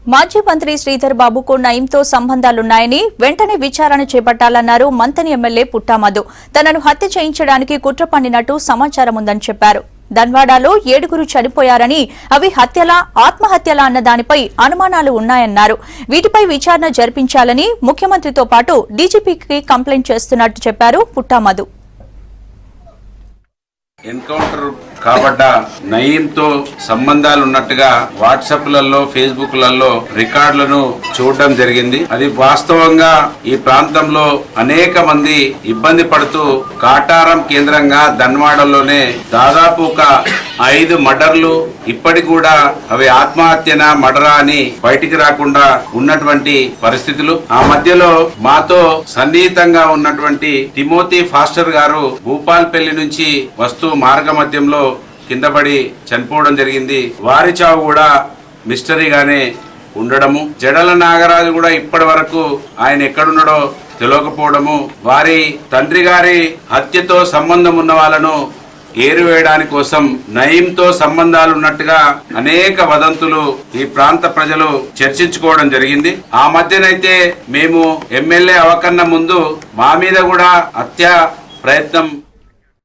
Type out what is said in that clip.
మాజీ మంత్రి శ్రీధర్ బాబుకు నయీంతో సంబంధాలున్నాయని వెంటనే విచారణ చేపట్టాలన్నారు మంతని ఎమ్మెల్యే పుట్టా మధు. తనను హత్య చేయించడానికి కుట్ర పన్నినట్టు సమాచారం ఉందని చెప్పారు. ధన్వాడలో 7 చనిపోయారని, అవి హత్యలా ఆత్మహత్యలా అన్న దానిపై అనుమానాలు ఉన్నాయన్నారు. వీటిపై విచారణ జరిపించాలని ముఖ్యమంత్రితో పాటు డీజీపీకి కంప్లైంట్ చేస్తున్నట్టు చెప్పారు పుట్టా మధు. ఎన్కౌంటర్ కాబడ్డ నయీంతో సంబంధాలు ఉన్నట్టుగా వాట్సాప్లలో ఫేస్బుక్లలో రికార్డులను చూడడం జరిగింది. అది వాస్తవంగా ఈ ప్రాంతంలో అనేక మంది ఇబ్బంది పడుతూ కాటారం కేంద్రంగా ధన్వాడలోనే దాదాపు ఒక 5 మర్డర్లు ఇప్పటికి కూడా అవి ఆత్మహత్యన మర్డరా అని బయటికి రాకుండా ఉన్నటువంటి పరిస్థితులు. ఆ మధ్యలో మాతో సన్నిహితంగా ఉన్నటువంటి తిమోతి ఫాస్టర్ గారు భూపాల్పల్లి నుంచి వస్తూ మార్గ మధ్యంలో కిందపడి చనిపోవడం జరిగింది. వారి చావు కూడా మిస్టరీగానే ఉండడము, జడల నాగరాజు కూడా ఇప్పటి వరకు ఆయన ఎక్కడున్నాడో తెలియకపోవడము, వారి తండ్రి గారి హత్యతో సంబంధం ఉన్న వాళ్ళను ఏరువేయడానికి కోసం నయీంతో సంబంధాలు ఉన్నట్టుగా అనేక వదంతులు ఈ ప్రాంత ప్రజలు చర్చించుకోవడం జరిగింది. ఆ మధ్యనైతే మేము ఎమ్మెల్యే అవకన్న ముందు మా మీద కూడా హత్య ప్రయత్నం